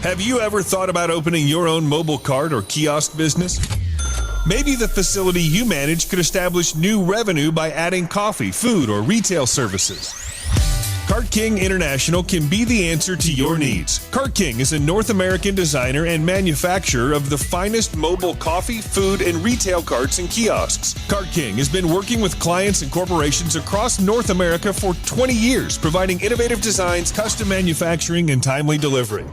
Have you ever thought about opening your own mobile cart or kiosk business? Maybe the facility you manage could establish new revenue by adding coffee, food, or retail services. Cart King International can be the answer to your needs. Cart King is a North American designer and manufacturer of the finest mobile coffee, food, and retail carts and kiosks. Cart King has been working with clients and corporations across North America for 20 years, providing innovative designs, custom manufacturing, and timely delivery.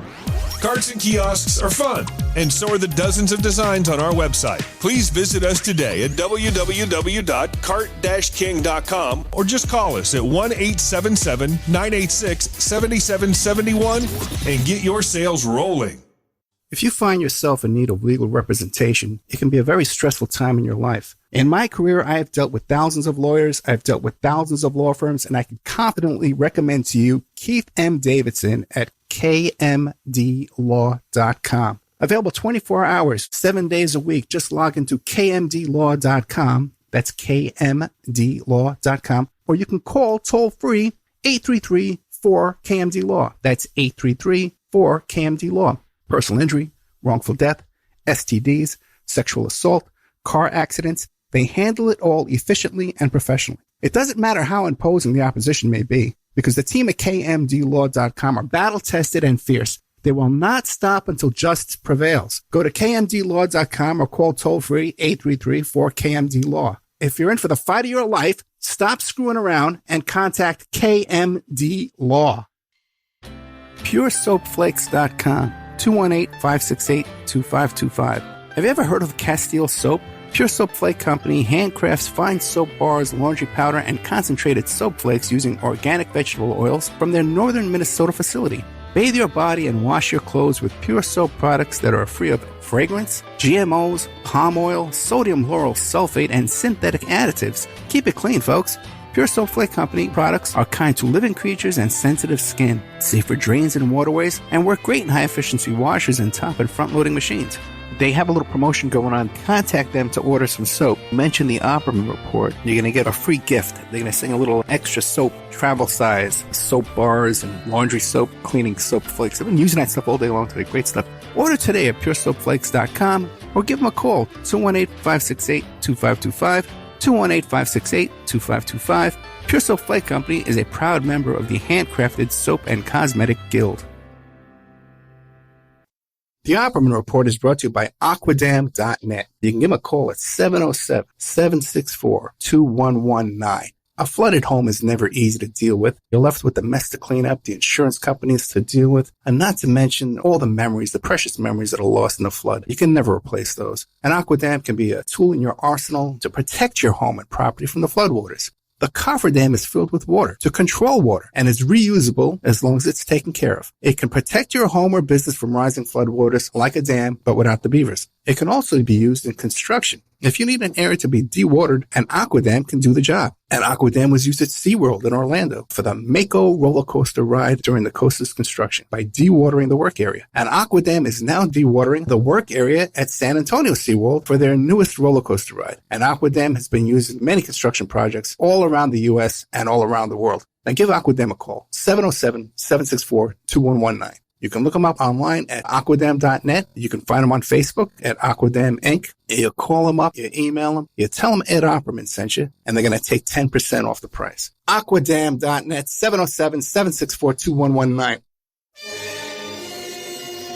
Carts and kiosks are fun, and so are the dozens of designs on our website. Please visit us today at www.cart-king.com or just call us at 1-877-986-7771 and get your sales rolling. If you find yourself in need of legal representation, it can be a very stressful time in your life. In my career, I have dealt with thousands of lawyers, I've dealt with thousands of law firms, and I can confidently recommend to you Keith M. Davidson at kmdlaw.com. Available 24 hours, 7 days a week. Just log into kmdlaw.com. That's kmdlaw.com. Or you can call toll-free 833-4KMD-LAW. That's 833-4KMD-LAW. Personal injury, wrongful death, STDs, sexual assault, car accidents. They handle it all efficiently and professionally. It doesn't matter how imposing the opposition may be, because the team at kmdlaw.com are battle-tested and fierce. They will not stop until justice prevails. Go to kmdlaw.com or call toll-free 833-4KMD-LAW. If you're in for the fight of your life, stop screwing around and contact KMD Law. PureSoapFlakes.com, 218-568-2525. Have you ever heard of Castile Soap? Pure Soap Flake Company handcrafts fine soap bars, laundry powder, and concentrated soap flakes using organic vegetable oils from their northern Minnesota facility. Bathe your body and wash your clothes with Pure Soap products that are free of fragrance, GMOs, palm oil, sodium lauryl sulfate, and synthetic additives. Keep it clean, folks. Pure Soap Flake Company products are kind to living creatures and sensitive skin, safe for drains and waterways, and work great in high-efficiency washers and top and front-loading machines. They have a little promotion going on. Contact them to order some soap. Mention the Opperman Report. You're going to get a free gift. They're going to send a little extra soap, travel size, soap bars and laundry soap, cleaning soap flakes. I've been using that stuff all day long today. Great stuff. Order today at puresoapflakes.com or give them a call, 218-568-2525, 218-568-2525. Pure Soap Flake Company is a proud member of the Handcrafted Soap and Cosmetic Guild. The Opperman Report is brought to you by Aquadam.net. You can give them a call at 707-764-2119. A flooded home is never easy to deal with. You're left with the mess to clean up, the insurance companies to deal with, and not to mention all the memories, the precious memories that are lost in the flood. You can never replace those. And Aquadam can be a tool in your arsenal to protect your home and property from the floodwaters. The cofferdam is filled with water to control water and is reusable as long as it's taken care of. It can protect your home or business from rising floodwaters like a dam, but without the beavers. It can also be used in construction. If you need an area to be dewatered, an Aquadam can do the job. An Aquadam was used at SeaWorld in Orlando for the Mako roller coaster ride during the coaster's construction by dewatering the work area. An Aquadam is now dewatering the work area at San Antonio SeaWorld for their newest roller coaster ride. An Aquadam has been used in many construction projects all around the U.S. and all around the world. Now give Aquadam a call, 707-764-2119. You can look them up online at aquadam.net. You can find them on Facebook at Aquadam Inc. You call them up, you email them, you tell them Ed Opperman sent you, and they're going to take 10% off the price. Aquadam.net, 707-764-2119.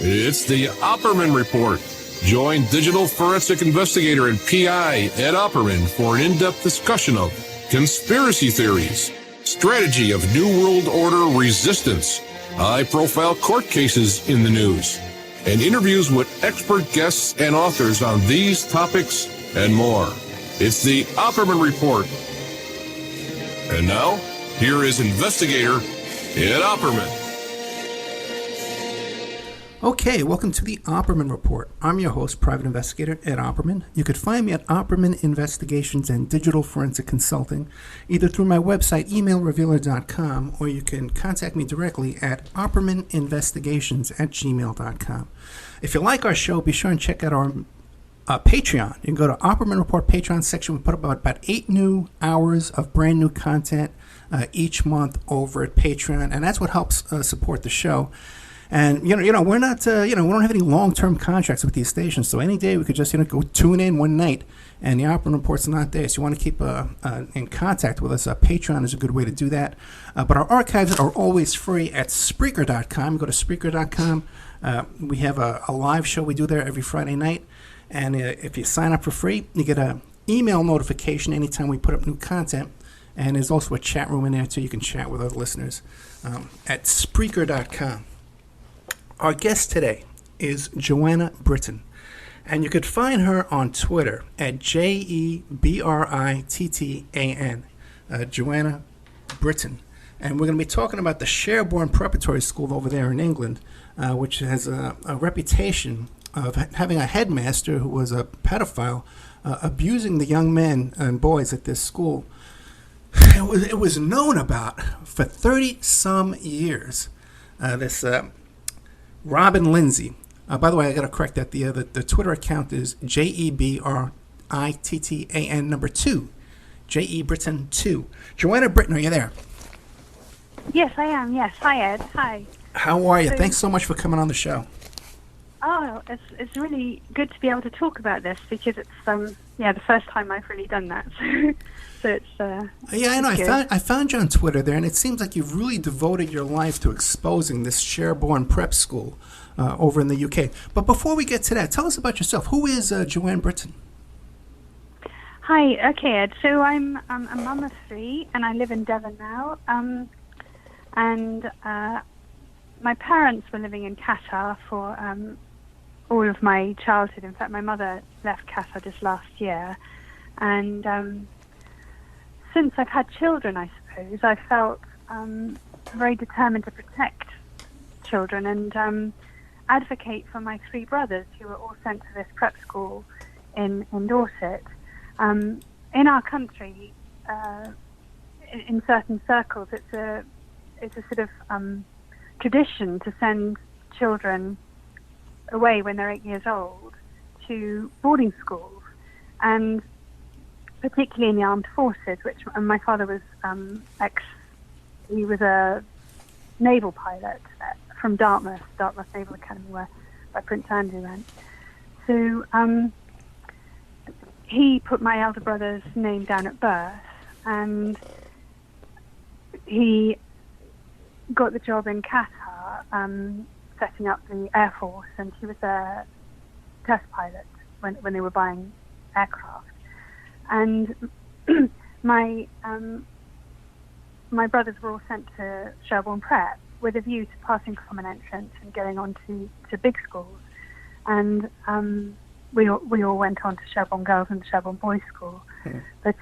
It's the Opperman Report. Join digital forensic investigator and PI Ed Opperman for an in-depth discussion of conspiracy theories, strategy of New World Order resistance, high-profile court cases in the news, and interviews with expert guests and authors on these topics and more. It's the Opperman Report. And now, here is investigator Ed Opperman. Okay, welcome to the Opperman Report. I'm your host, Private Investigator Ed Opperman. You could find me at Opperman Investigations and Digital Forensic Consulting, either through my website, emailrevealer.com, or you can contact me directly at oppermaninvestigations@gmail.com. If you like our show, be sure and check out our Patreon. You can go to Opperman Report Patreon section. We put up about 8 new hours of brand new content each month over at Patreon, and that's what helps support the show. And we're not, we don't have any long-term contracts with these stations. So any day we could just, go tune in one night, and the Opera Report's not there. So you want to keep in contact with us. Patreon is a good way to do that. But our archives are always free at Spreaker.com. Go to Spreaker.com. We have a live show we do there every Friday night. And if you sign up for free, you get an email notification anytime we put up new content. And there's also a chat room in there, too. You can chat with other listeners at Spreaker.com. Our guest today is Joanna Brittan, and you could find her on Twitter at JEBRITTAN, Joanna Brittan. And we're going to be talking about the Sherborne Preparatory School over there in England, which has a reputation of having a headmaster who was a pedophile, abusing the young men and boys at this school. It was known about for 30-some years. This Robin Lindsay. By the way, I got to correct that. The Twitter account is JEBRITTAN 2. JE Brittan 2. Joanna Brittan, are you there? Yes, I am. Yes. Hi, Ed. Hi. How are you? Thanks so much for coming on the show. Oh, it's really good to be able to talk about this because it's the first time I've really done that. So it's yeah, I know. good. I found you on Twitter there, and it seems like you've really devoted your life to exposing this Sherborne Prep School over in the UK. But before we get to that, tell us about yourself. Who is Joanna Brittan? Hi. Okay, Ed. So I'm a mum of 3, and I live in Devon now. And my parents were living in Qatar for all of my childhood. In fact, my mother left Qatar just last year, and since I've had children, I suppose, I felt very determined to protect children and advocate for my 3 brothers who were all sent to this prep school in Dorset. In our country, in certain circles, it's a sort of tradition to send children away when they're 8 years old to boarding schools, and particularly in the armed forces, and my father was he was a naval pilot from Dartmouth Naval Academy, where Prince Andrew went. So he put my elder brother's name down at birth, and he got the job in Qatar, setting up the Air Force, and he was a test pilot when they were buying aircraft. And my brothers were all sent to Sherborne Prep with a view to passing common entrance and going on to big schools. And we all went on to Sherborne Girls and Sherborne Boys School. Mm. But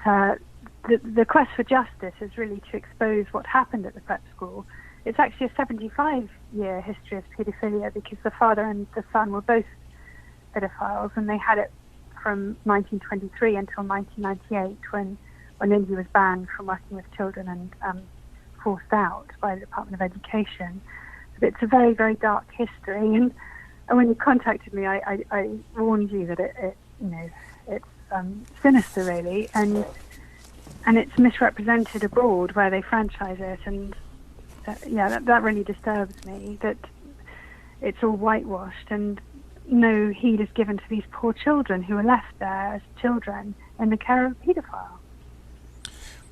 the quest for justice is really to expose what happened at the prep school. It's actually a 75-year history of paedophilia because the father and the son were both pedophiles, and they had it from 1923 until 1998 when Lindsay was banned from working with children and forced out by the Department of Education. So it's a very, very dark history. And when you contacted me, I warned you that it's sinister, really, and it's misrepresented abroad where they franchise it. And that really disturbs me, that it's all whitewashed and no heed is given to these poor children who are left there as children in the care of a paedophile.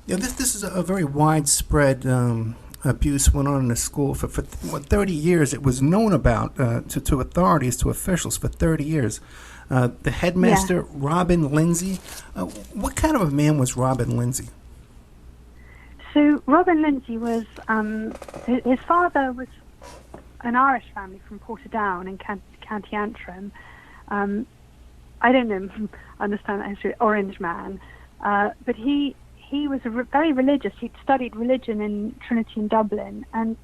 Yeah, this is a very widespread abuse went on in the school for 30 years. It was known about to authorities, to officials for 30 years. The headmaster, Robin Lindsay. What kind of a man was Robin Lindsay? So Robin Lindsay was, his father was an Irish family from Portadown in County Antrim. I don't understand that history, Orange man. But he was very religious. He'd studied religion in Trinity in Dublin, and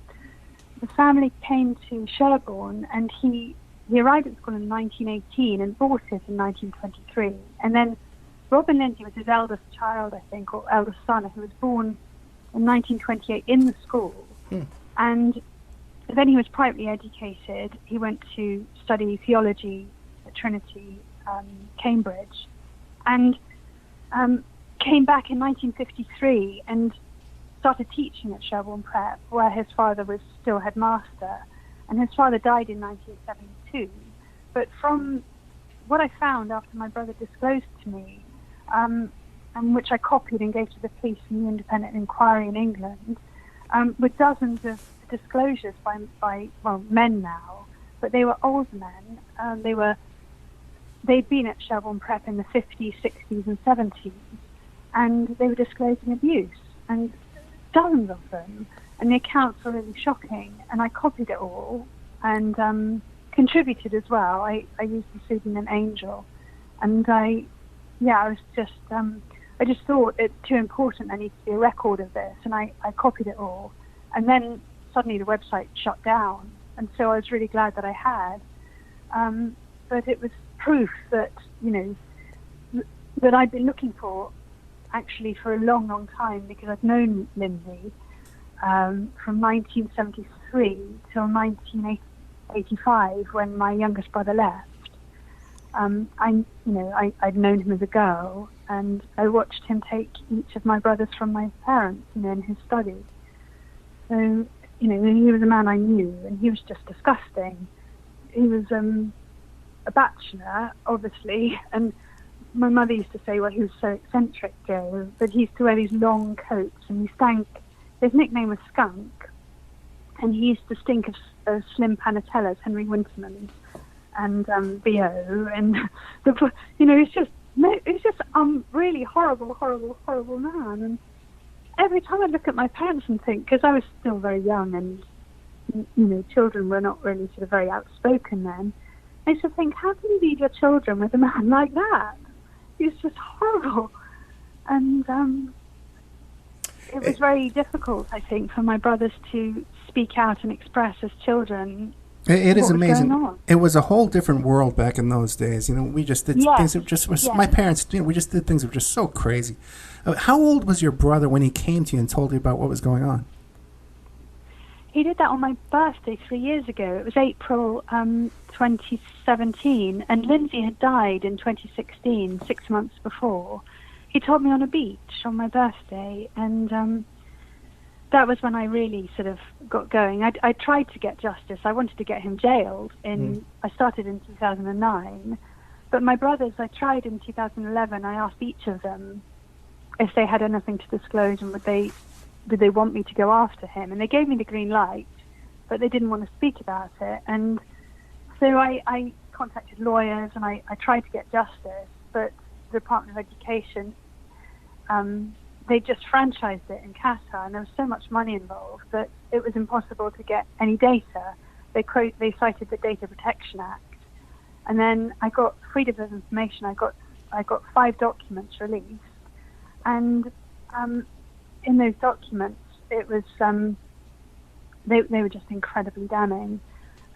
the family came to Sherborne, and he arrived at school in 1918 and bought it in 1923. And then Robin Lindsay was his eldest child, I think, or eldest son, who was born in 1928 in the school. And then he was privately educated. He went to study theology at Trinity, Cambridge, and came back in 1953 and started teaching at Sherborne Prep, where his father was still headmaster. and his father died in 1972. But from what I found after my brother disclosed to me, and which I copied and gave to the police and the Independent Inquiry in England, with dozens of disclosures by men now, but they were old men. They'd been at Shelbourne Prep in the 50s, 60s, and 70s, and they were disclosing abuse, and dozens of them. And the accounts were really shocking, and I copied it all and contributed as well. I used the pseudonym Angel, and I just thought it's too important. There needs to be a record of this, and I copied it all. And then suddenly the website shut down, and so I was really glad that I had. But it was proof that, that I'd been looking for, actually, for a long, long time, because I'd known Lindsay from 1973 till 1985, when my youngest brother left. I'd known him as a girl, and I watched him take each of my brothers from my parents, in his study. So, he was a man I knew, and he was just disgusting. He was a bachelor, obviously, and my mother used to say, well, he was so eccentric, Joe, but he used to wear these long coats, and he stank. His nickname was Skunk, and he used to stink of Slim Panatellas, Henry Winterman's, and B.O., and it's just really horrible man. And every time I look at my parents and think, because I was still very young, and children were not really sort of very outspoken then, I used to think, how can you leave your children with a man like that? He was just horrible. And it was very difficult, I think, for my brothers to speak out and express as children. It is amazing. It was a whole different world back in those days. We just did things that just was, my parents, we just did things that were just so crazy. How old was your brother when he came to you and told you about what was going on? He did that on my birthday 3 years ago. It was April 2017, and Lindsay had died in 2016, 6 months before. He told me on a beach on my birthday, and that was when I really sort of got going. I tried to get justice. I wanted to get him jailed. I started in 2009, but my brothers, I tried in 2011. I asked each of them if they had anything to disclose, and did they want me to go after him, and they gave me the green light, but they didn't want to speak about it. And so I contacted lawyers, and I tried to get justice, but the Department of Education, they just franchised it in Qatar, and there was so much money involved that it was impossible to get any data. They cited the Data Protection Act, and then I got freedom of information. I got 5 documents released, and in those documents, it was they were just incredibly damning,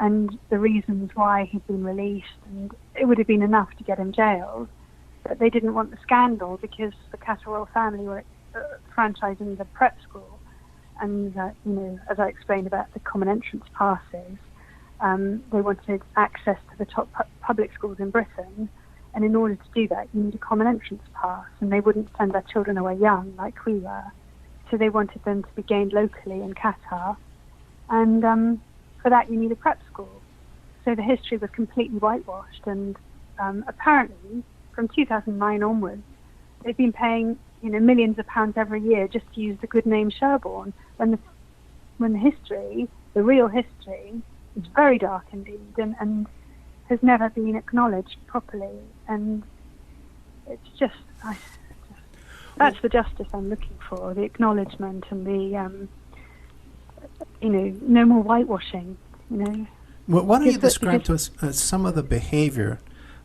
and the reasons why he'd been released, and it would have been enough to get him jailed, but they didn't want the scandal because the Qatar royal family were franchising the prep school, and as I explained about the common entrance passes, they wanted access to the top public schools in Britain, and in order to do that, you need a common entrance pass, and they wouldn't send their children away young like we were. So they wanted them to be gained locally in Qatar, and for that you need a prep school. So the history was completely whitewashed, and apparently from 2009 onwards, they've been paying millions of pounds every year just to use the good name Sherborne, when the history, the real history, is very dark indeed, and has never been acknowledged properly. And it's just that's the justice I'm looking for, the acknowledgement and the, no more whitewashing, Well, why don't you describe to us some of the behavior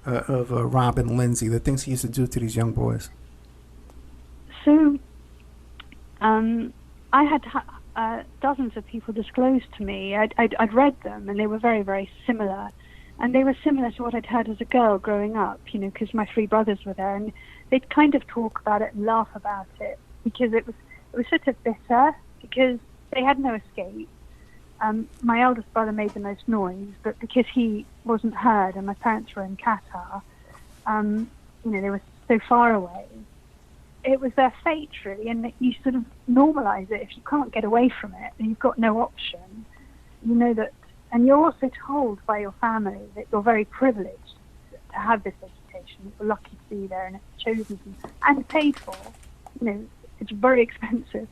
of Rob and Lindsay, the things he used to do to these young boys? So, I had dozens of people disclose to me. I'd read them, and they were very, very similar. And they were similar to what I'd heard as a girl growing up, because my 3 brothers were there, and they'd kind of talk about it and laugh about it, because it was sort of bitter, because they had no escape. My eldest brother made the most noise, but because he wasn't heard and my parents were in Qatar, they were so far away, it was their fate, really, and you sort of normalize it. If you can't get away from it, and you've got no option, you know that and you're also told by your family that you're very privileged to have this education, that you're lucky to be there and it's chosen and paid for. You know, it's very expensive.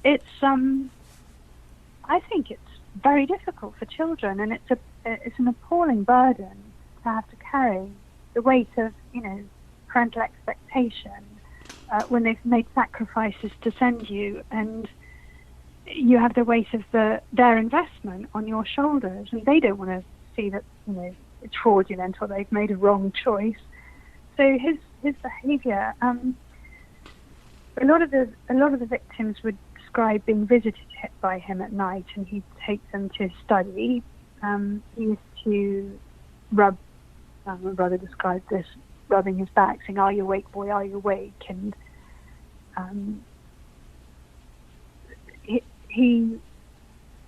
It's I think it's very difficult for children, and it's an appalling burden to have to carry the weight of, you know, parental expectation when they've made sacrifices to send you, and you have the weight of their investment on your shoulders, and they don't want to see that, you know, it's fraudulent or they've made a wrong choice. So his behaviour, a lot of the victims would describe being visited by him at night, and he'd take them to study. He used to rub, my brother described this, rubbing his back, saying, "Are you awake, boy? Are you awake?" And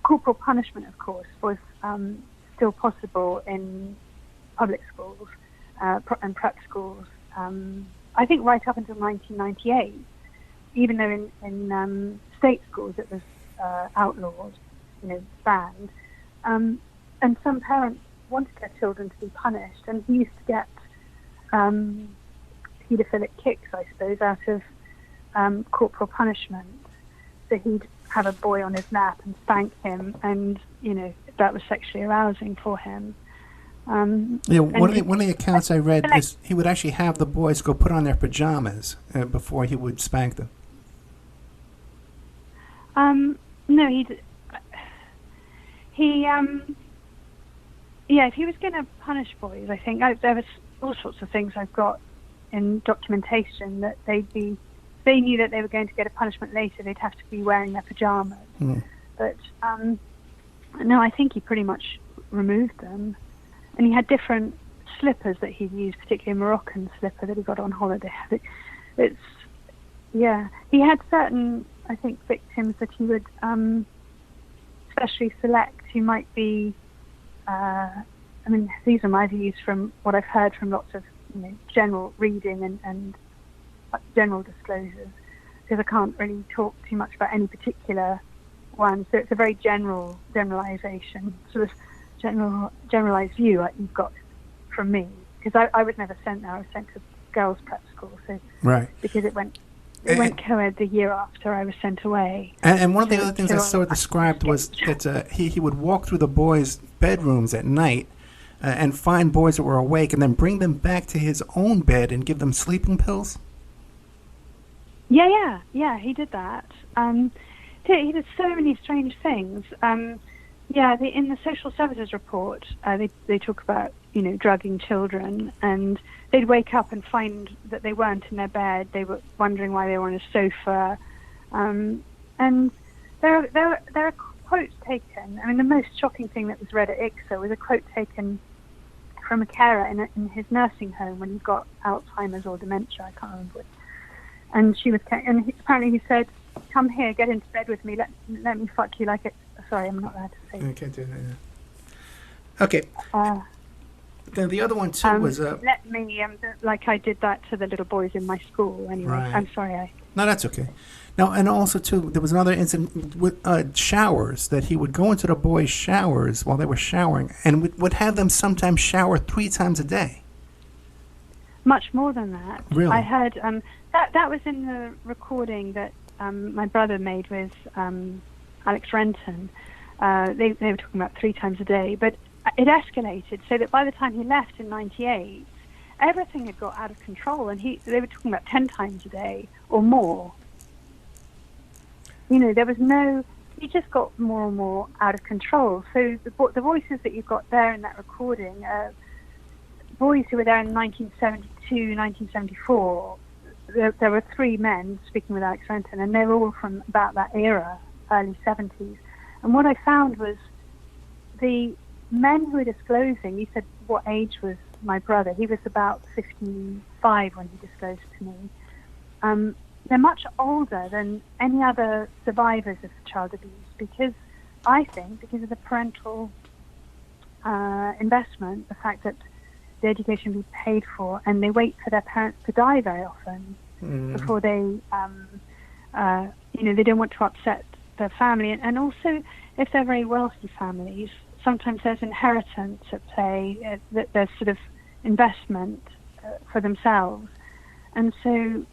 corporal punishment, of course, was still possible in public schools and prep schools. I think right up until 1998, even though in state schools it was outlawed, you know, banned. And some parents wanted their children to be punished, and he used to get paedophilic kicks, I suppose, out of corporal punishment. So he'd have a boy on his lap and spank him, and, you know, that was sexually arousing for him. Yeah, one of the accounts I read is he would actually have the boys go put on their pajamas before he would spank them. No, if he was going to punish boys, I think there was all sorts of things I've got in documentation that they knew that they were going to get a punishment later, they'd have to be wearing their pajamas. But no, I think he pretty much removed them. And he had different slippers that he'd used, particularly a Moroccan slipper that he got on holiday. He had certain, I think, victims that he would specially select who might be, I mean, these are my views from what I've heard from lots of, you know, general reading and general disclosures, because I can't really talk too much about any particular one. So it's a very generalization, sort of generalized view like you've got from me, because I was never sent there. I was sent to girls' prep school, so right, because it went co-ed the year after I was sent away. And one of the other things I saw described was that he would walk through the boys' bedrooms at night and find boys that were awake, and then bring them back to his own bed and give them sleeping pills. Yeah, he did that. He did so many strange things. In the social services report, they talk about, you know, drugging children, and they'd wake up and find that they weren't in their bed. They were wondering why they were on a sofa, and there are quotes taken. I mean, the most shocking thing that was read at ICSA was a quote taken from a carer in his nursing home when he got Alzheimer's or dementia. I can't remember which. And apparently he said, "Come here, get into bed with me. Let me fuck you like it." Sorry, I'm not allowed to say. I can't do that. Okay. Then the other one too was let me like I did that to the little boys in my school. Anyway, right. I'm sorry. No, that's okay. Now, and also too, there was another incident with showers, that he would go into the boys' showers while they were showering, and would have them sometimes shower 3 times a day. Much more than that. Really? I heard that was in the recording that my brother made with Alex Renton. They were talking about 3 times a day, but it escalated so that by the time he left in '98, everything had got out of control, and they were talking about 10 times a day or more. You know, there was he just got more and more out of control. So the voices that you've got there in that recording are boys who were there in 1972, 1974. There were 3 men speaking with Alex Renton, and they were all from about that era, early 70s. And what I found was the men who were disclosing, he said, what age was my brother? He was about 55 when he disclosed to me. They're much older than any other survivors of child abuse because of the parental investment, the fact that the education be paid for, and they wait for their parents to die very often before they, they don't want to upset their family. And also, if they're very wealthy families, sometimes there's inheritance at play, that there's sort of investment for themselves. And so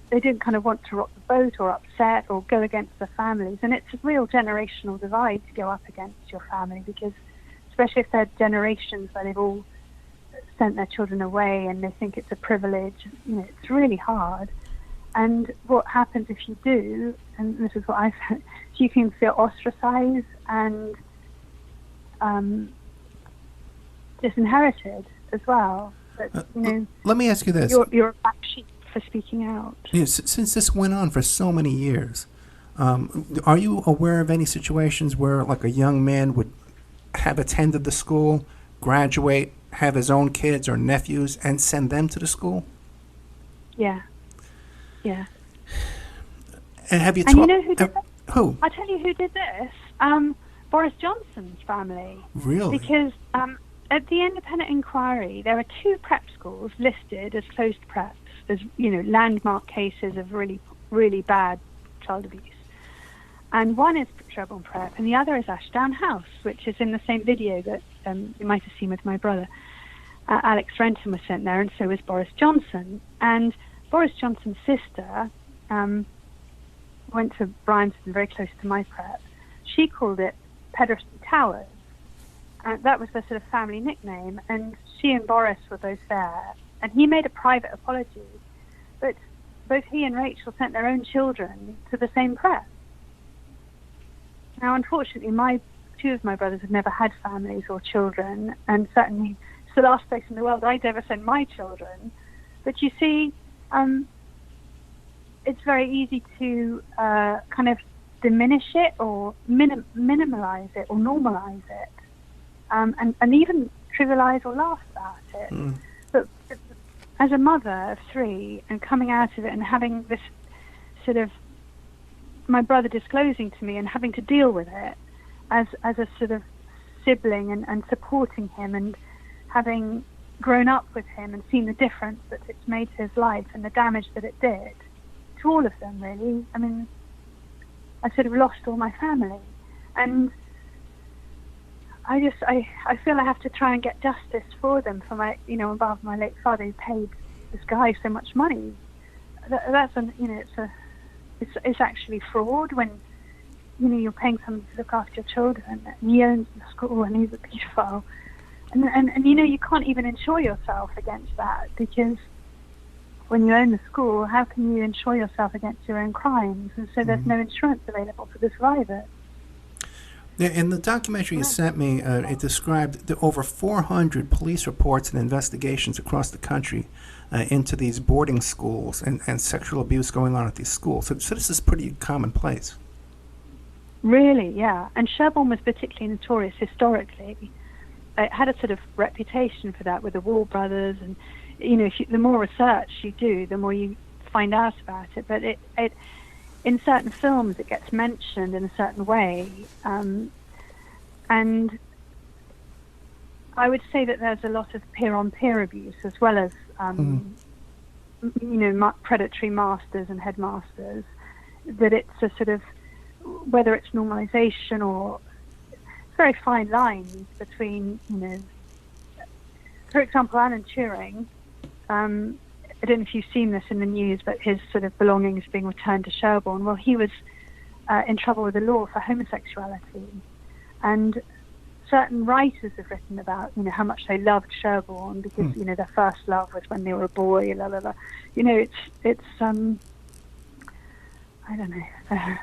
they didn't kind of want to rock the boat or upset or go against their families. And it's a real generational divide to go up against your family, because especially if they're generations where they've all sent their children away and they think it's a privilege, it's really hard. And what happens if you do, and this is what I found, you can feel ostracized and disinherited as well. But, let me ask you this. You're a black sheep for speaking out. Yes, since this went on for so many years, are you aware of any situations where, like, a young man would have attended the school, graduate, have his own kids or nephews, and send them to the school? Yeah. And have you And you know who did that? Who? I'll tell you who did this. Boris Johnson's family. Really? Because at the independent inquiry, there are 2 prep schools listed as closed preps, as landmark cases of really, really bad child abuse. And one is Sherborne Prep, and the other is Ashdown House, which is in the same video that you might have seen with my brother. Alex Renton was sent there, and so was Boris Johnson. And Boris Johnson's sister went to Bryanston, very close to my prep. She called it Pedersen Towers. That was their sort of family nickname, and she and Boris were both there. And he made a private apology, but both he and Rachel sent their own children to the same prep. Now, unfortunately, 2 of my brothers have never had families or children, and certainly it's the last place in the world I'd ever send my children. But you see, it's very easy to kind of diminish it or minimalize it or normalize it, and even trivialize or laugh about it. But as a mother of 3 and coming out of it and having this sort of my brother disclosing to me and having to deal with it as a sort of sibling and supporting him and having grown up with him and seen the difference that it's made to his life and the damage that it did to all of them, really. I mean, I sort of lost all my family, and I feel I have to try and get justice for them, for my, on behalf of my late father who paid this guy so much money. It's actually fraud when, you're paying someone to look after your children, and he owns the school and he's a paedophile. And you can't even insure yourself against that, because when you own the school, how can you insure yourself against your own crimes? And so there's no insurance available for the survivors. Yeah, in the documentary you sent me, it described the over 400 police reports and investigations across the country into these boarding schools and sexual abuse going on at these schools. So this is pretty commonplace. Really, yeah. And Sherborne was particularly notorious historically. It had a sort of reputation for that with the Wall brothers, and the more research you do, the more you find out about it. But it in certain films it gets mentioned in a certain way, and I would say that there's a lot of peer-on-peer abuse as well as predatory masters and headmasters. That it's a sort of, whether it's normalization or very fine lines between, for example, Alan Turing, I don't know if you've seen this in the news, but his sort of belongings being returned to Sherborne. Well, he was in trouble with the law for homosexuality. And certain writers have written about, how much they loved Sherborne because, their first love was when they were a boy, la la la. It's I don't know.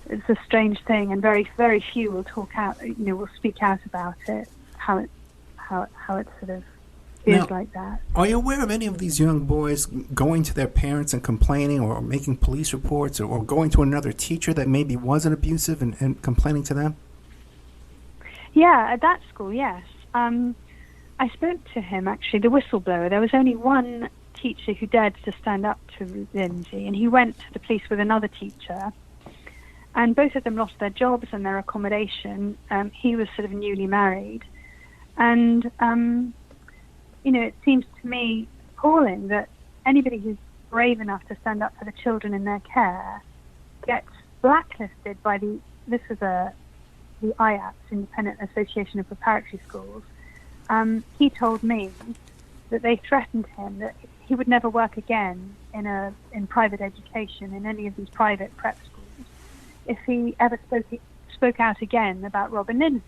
It's a strange thing, and very, very few will talk out. Will speak out about it. How it sort of feels like that. Are you aware of any of these young boys going to their parents and complaining, or making police reports, or going to another teacher that maybe wasn't abusive and complaining to them? Yeah, at that school, yes. I spoke to him, actually, the whistleblower. There was only one teacher who dared to stand up to Lindsay, and he went to the police with another teacher. And both of them lost their jobs and their accommodation. He was sort of newly married. And, it seems to me appalling that anybody who's brave enough to stand up for the children in their care gets blacklisted by this was a the IAPS, Independent Association of Preparatory Schools, he told me that they threatened him that he would never work again in private education, in any of these private prep schools, if he ever spoke out again about Robin Lindsay.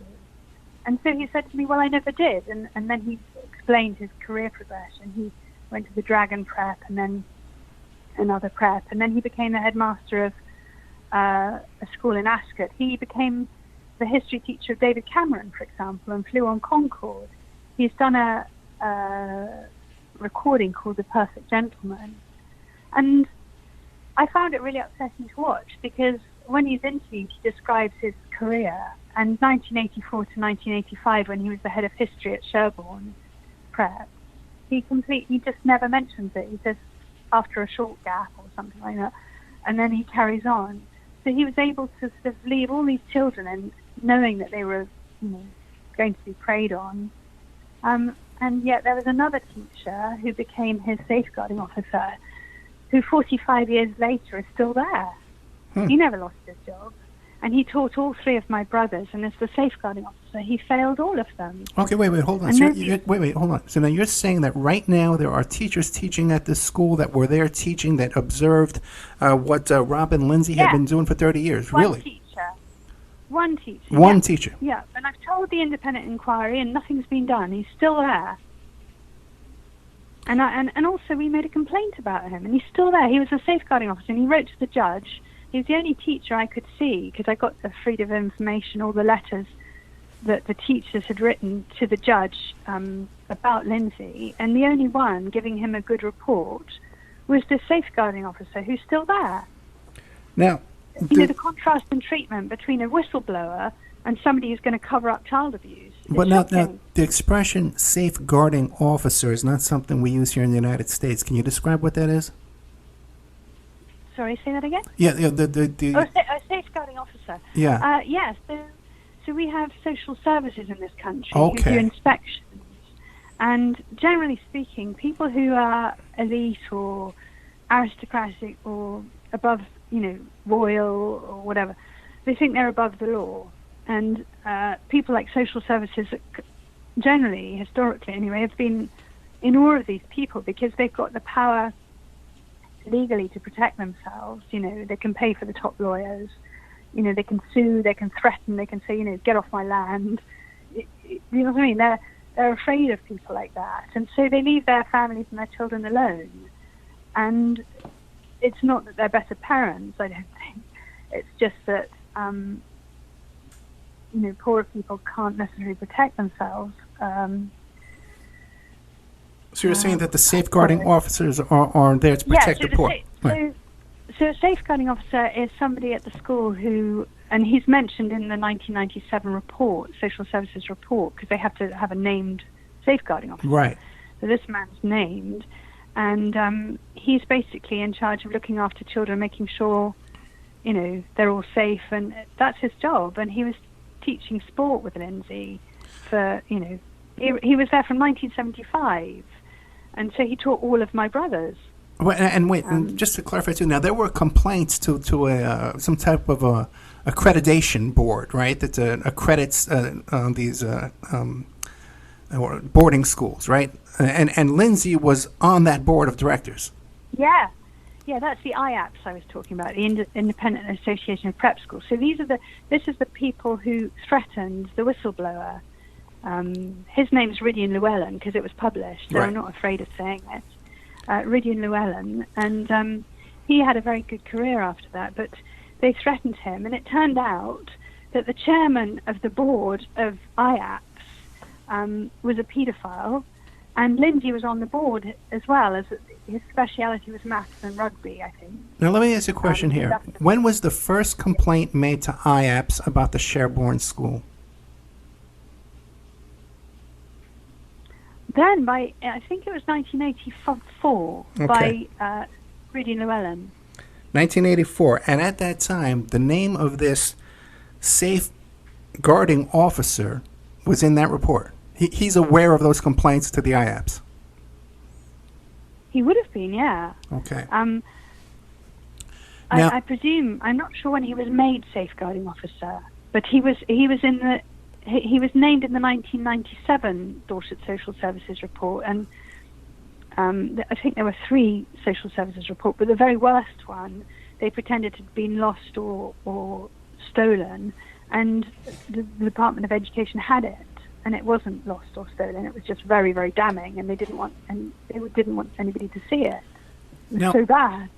And so he said to me, well, I never did. And then he explained his career progression. He went to the Dragon Prep and then another prep. And then he became the headmaster of a school in Ascot. He became the history teacher of David Cameron, for example, and flew on Concorde. He's done a recording called The Perfect Gentleman. And I found it really upsetting to watch because when he's interviewed, he describes his career. And 1984 to 1985, when he was the head of history at Sherborne Prep, he just never mentions it. He says after a short gap or something like that, and then he carries on. So he was able to sort of leave all these children and knowing that they were, going to be preyed on. And yet there was another teacher who became his safeguarding officer, who 45 years later is still there. He never lost his job. And he taught all three of my brothers, and as the safeguarding officer, he failed all of them. Okay, wait, hold on. So wait, hold on. So now you're saying that right now there are teachers teaching at this school that were there teaching that observed what Robin Lindsay had been doing for 30 years. One Really? teacher. One teacher. One teacher. Yeah, and I've told the independent inquiry, and nothing's been done. He's still there. And also we made a complaint about him, and he's still there. He was a safeguarding officer, and he wrote to the judge. He was the only teacher I could see, because I got the freedom of information, all the letters that the teachers had written to the judge about Lindsay, and the only one giving him a good report was the safeguarding officer, who's still there. Now, the contrast in treatment between a whistleblower and somebody who's going to cover up child abuse. But now, the expression safeguarding officer is not something we use here in the United States. Can you describe what that is? Sorry, say that again? Yeah, a safeguarding officer. Yeah. Yes. So we have social services in this country who Okay. do inspections. And generally speaking, people who are elite or aristocratic or above, royal or whatever, they think they're above the law. And people like social services, generally, historically anyway, have been in awe of these people because they've got the power legally to protect themselves. They can pay for the top lawyers. They can sue, they can threaten, they can say, get off my land. You know what I mean? They're afraid of people like that. And so they leave their families and their children alone. And it's not that they're better parents, I don't think. It's just that, poorer people can't necessarily protect themselves. So you're saying that the safeguarding officers are there to protect the poor? So a safeguarding officer is somebody at the school who, and he's mentioned in the 1997 report, social services report, because they have to have a named safeguarding officer. Right. So this man's named, and he's basically in charge of looking after children, making sure, they're all safe, and that's his job. And he was teaching sport with Lindsay for, he was there from 1975. And so he taught all of my brothers. Well, and wait, and just to clarify too, now there were complaints to some type of a accreditation board, right? That accredits these boarding schools, right? And Lindsay was on that board of directors. Yeah, that's the IAPS I was talking about, the Independent Association of Prep Schools. So this is the people who threatened the whistleblower. His name's Rydian Llewellyn because it was published, so right. I'm not afraid of saying it. Rydian Llewellyn, and he had a very good career after that, but they threatened him, and it turned out that the chairman of the board of IAPS was a paedophile, and Lindsay was on the board as well, as his speciality was maths and rugby, I think. Now let me ask you a question here. When was the first complaint made to IAPS about the Sherborne school? Then I think it was 1984, by Rydian Llewellyn. 1984, and at that time, the name of this safeguarding officer was in that report. He's aware of those complaints to the IAPS. He would have been, yeah. Okay. I presume, I'm not sure when he was made safeguarding officer. but he was named in the 1997 Dorset Social Services report, and I think there were 3 social services reports, but the very worst one, they pretended it had been lost or stolen, and the Department of Education had it, and it wasn't lost or stolen. It was just very, very damning, and they didn't want anybody to see it. It was so bad.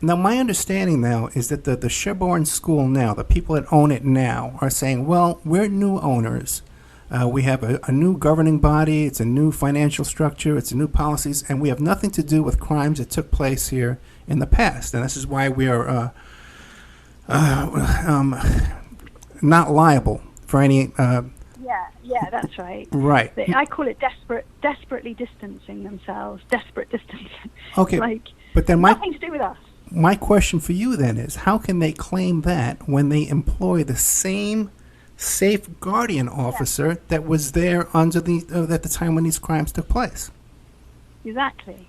Now, my understanding now is that the Sherborne School now, the people that own it now, are saying, well, we're new owners. We have a new governing body. It's a new financial structure. It's a new policies, and we have nothing to do with crimes that took place here in the past. And this is why we are not liable for any. Yeah, that's right. Right. I call it desperately distancing themselves. Desperate distancing. Okay. But then nothing to do with us. My question for you then is, how can they claim that when they employ the same safeguardian officer that was there under at the time when these crimes took place? Exactly.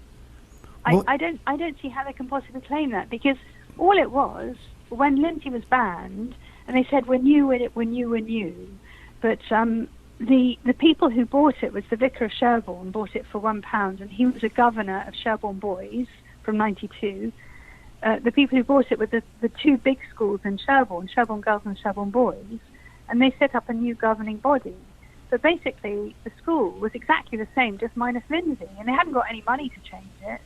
Well, I don't see how they can possibly claim that, because all it was, when Lindsay was banned, and they said we're new, but the people who bought it was the vicar of Sherborne, bought it for £1, and he was a governor of Sherborne Boys from '92. The people who bought it were the 2 big schools in Sherborne Girls and Sherborne Boys, and they set up a new governing body. So basically, the school was exactly the same, just minus Lindsay, and they hadn't got any money to change it,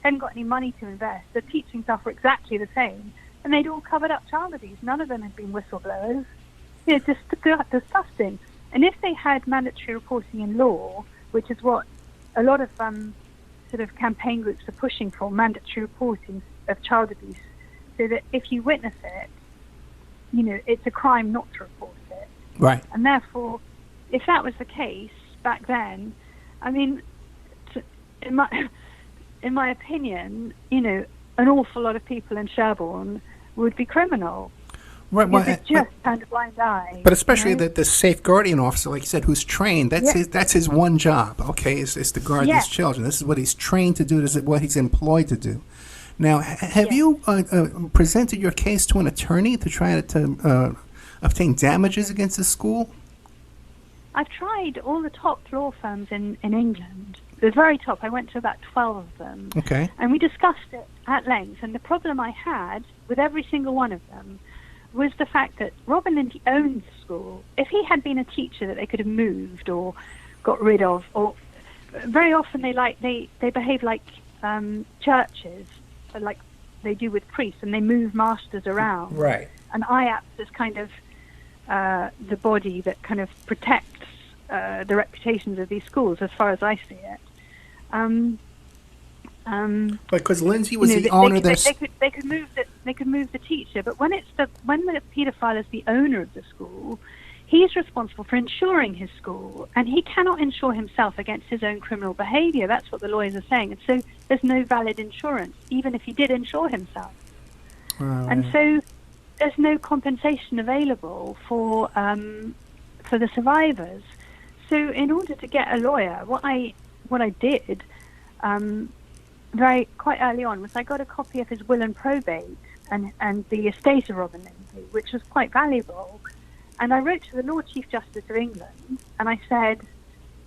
hadn't got any money to invest. The teaching staff were exactly the same, and they'd all covered up child abuse. None of them had been whistleblowers. It's just disgusting. And if they had mandatory reporting in law, which is what a lot of sort of campaign groups are pushing for, mandatory reporting of child abuse, so that if you witness it, it's a crime not to report it. Right. And therefore, if that was the case back then, I mean, in my opinion, an awful lot of people in Sherborne would be criminal. Right. Well, they just turned a blind eye. But especially the safeguardian officer, like you said, who's trained. That's his one job. Okay, is to guard these children. This is what he's trained to do. This is what he's employed to do. Now, have you presented your case to an attorney to try to obtain damages against the school? I've tried all the top law firms in England. The very top. I went to about 12 of them. Okay. And we discussed it at length. And the problem I had with every single one of them was the fact that Robin Lindsay owned the school. If he had been a teacher that they could have moved or got rid of, or very often they behave like churches, like they do with priests, and they move masters around. Right. And IAPS is kind of the body that kind of protects the reputations of these schools, as far as I see it. Because Lindsay was the owner. They could move the teacher, but when the paedophile is the owner of the school, he's responsible for insuring his school, and he cannot insure himself against his own criminal behaviour. That's what the lawyers are saying, and so there's no valid insurance, even if he did insure himself. And so there's no compensation available for the survivors. So in order to get a lawyer, what I did quite early on was I got a copy of his will and probate and the estate of Robin Lindsay, which was quite valuable. And I wrote to the Lord Chief Justice of England, and I said,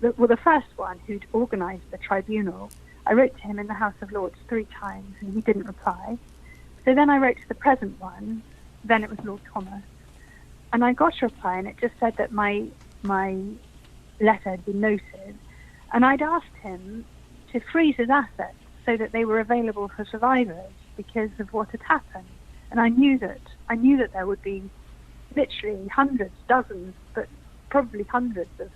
the first one who'd organised the tribunal, I wrote to him in the House of Lords 3 times, and he didn't reply. So then I wrote to the present one, then it was Lord Thomas, and I got a reply, and it just said that my letter had been noted, and I'd asked him to freeze his assets so that they were available for survivors because of what had happened. And I knew that there would be literally hundreds, dozens, but probably hundreds of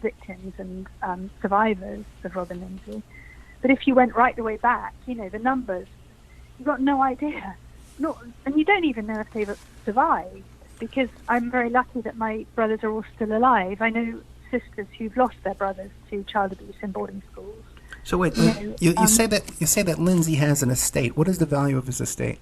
victims and survivors of Robin Lindsay. But if you went right the way back, the numbers, you've got no idea. And you don't even know if they've survived, because I'm very lucky that my brothers are all still alive. I know sisters who've lost their brothers to child abuse in boarding schools. So wait, you say that Lindsay has an estate. What is the value of his estate?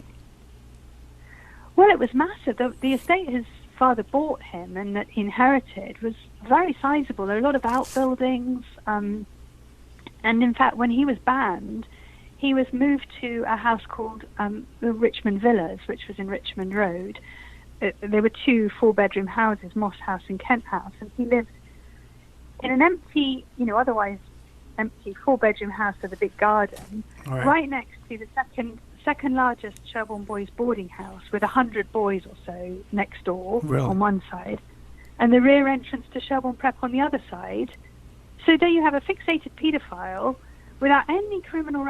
Well, it was massive. The estate his father bought him and that he inherited was very sizable. There are a lot of outbuildings. And in fact, when he was banned, he was moved to a house called the Richmond Villas, which was in Richmond Road. there were 2 4-bedroom houses, Moss House and Kent House, and he lived in an empty, otherwise empty 4-bedroom house with a big garden, right next to the second largest Sherborne Boys boarding house with 100 boys or so next door on one side, and the rear entrance to Sherborne Prep on the other side. So there you have a fixated paedophile without any criminal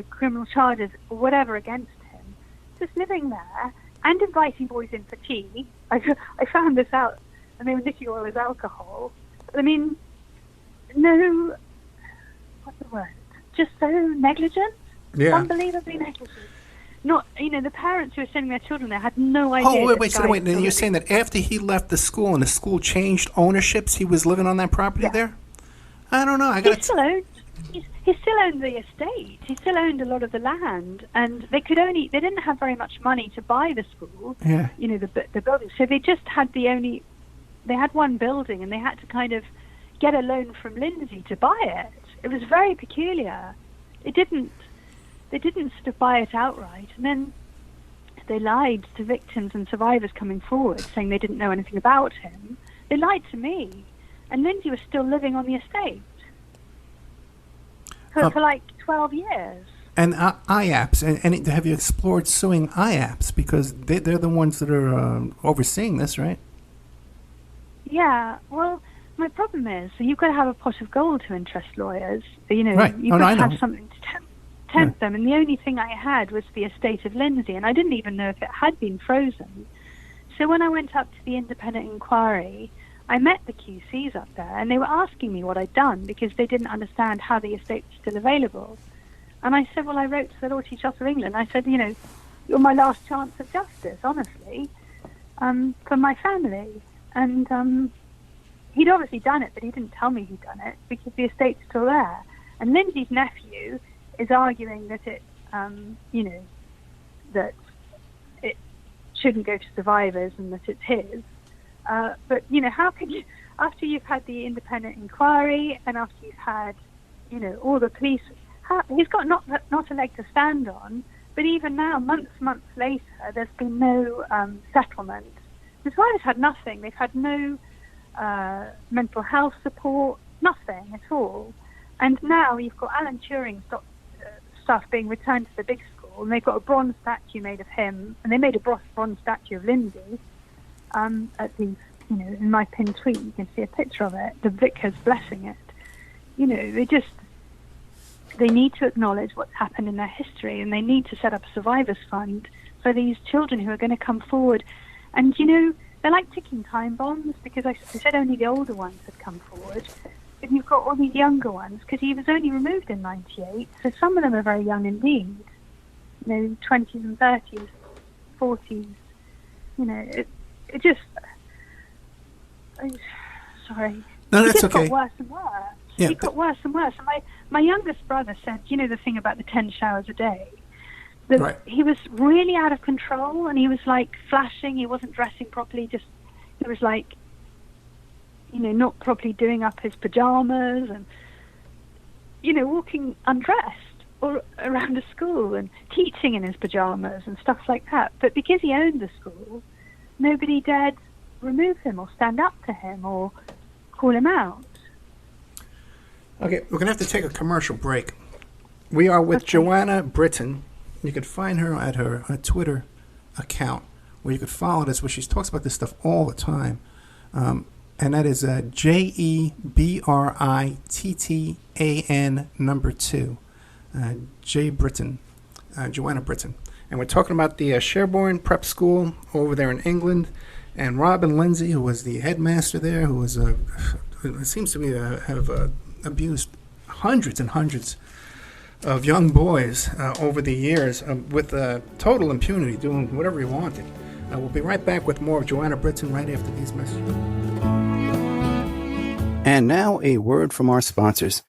criminal charges or whatever against him, just living there and inviting boys in for tea. I found this out, and they were nicking all his alcohol. I mean, no, what's the word? Just so negligent. Yeah. Unbelievably negligent. Not, the parents who were sending their children there had no idea. Oh, wait. Then you're saying that after he left the school and the school changed ownerships, he was living on that property there? I don't know. He still owned the estate. He still owned a lot of the land, and they didn't have very much money to buy the school. Yeah. The building. So they just had they had one building, and they had to kind of get a loan from Lindsay to buy it. It was very peculiar. They didn't sort of buy it outright, and then they lied to victims and survivors coming forward, saying they didn't know anything about him. They lied to me, and Lindsay was still living on the estate for like 12 years. And IAPS, and have you explored suing IAPS, because they're the ones that are overseeing this, right? Yeah, well, my problem is, you've got to have a pot of gold to interest lawyers. Right. You've got to have something to tempt them. And the only thing I had was the estate of Lindsay, and I didn't even know if it had been frozen. So when I went up to the independent inquiry, I met the QCs up there, and they were asking me what I'd done because they didn't understand how the estate was still available. And I said, well, I wrote to the Lord Chief Justice of England. I said, you're my last chance of justice, honestly, for my family. And he'd obviously done it, but he didn't tell me he'd done it because the estate's still there. And Lindsay's nephew is arguing that that it shouldn't go to survivors and that it's his. But, how can you, after you've had the independent inquiry and after you've had, all the police, he's got not a leg to stand on, but even now, months later, there's been no settlement. The survivors had nothing. They've had no mental health support, nothing at all. And now you've got Alan Turing's stuff being returned to the big school, and they've got a bronze statue made of him, and they made a bronze statue of Lindsay. At the, in my pinned tweet, you can see a picture of it. The vicar's blessing it. They need to acknowledge what's happened in their history, and they need to set up a survivors fund for these children who are going to come forward. And they're like ticking time bombs, because I said only the older ones had come forward, but you've got all these younger ones, because he was only removed in '98, so some of them are very young indeed. 20s and 30s, 40s. It just, sorry. No, that's it just okay. got worse and worse. Yeah, It got worse and worse. And my youngest brother said, the thing about the 10 showers a day, that right. He was really out of control, and he was like flashing. He wasn't dressing properly. He was like, not properly doing up his pajamas, and walking undressed or around a school and teaching in his pajamas and stuff like that. But because he owned the school, nobody dared remove him or stand up to him or call him out. Okay, we're going to have to take a commercial break. We are with Joanna Brittan. You can find her at her Twitter account, where you could follow this, where she talks about this stuff all the time. And that is JEBRITTAN 2. J. Brittan, Joanna Brittan. And we're talking about the Sherborne Prep School over there in England, and Robin Lindsay, who was the headmaster there, who was seems to be have abused hundreds and hundreds of young boys over the years with total impunity, doing whatever he wanted. We'll be right back with more of Joanna Brittan right after these messages. And now a word from our sponsors.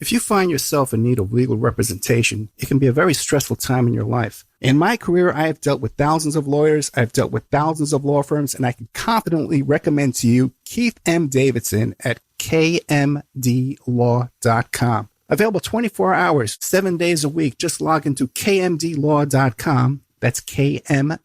If you find yourself in need of legal representation, it can be a very stressful time in your life. In my career, I have dealt with thousands of lawyers, I've dealt with thousands of law firms, and I can confidently recommend to you Keith M. Davidson at kmdlaw.com. Available 24 hours, 7 days a week. Just log into kmdlaw.com. That's kmdlaw.com.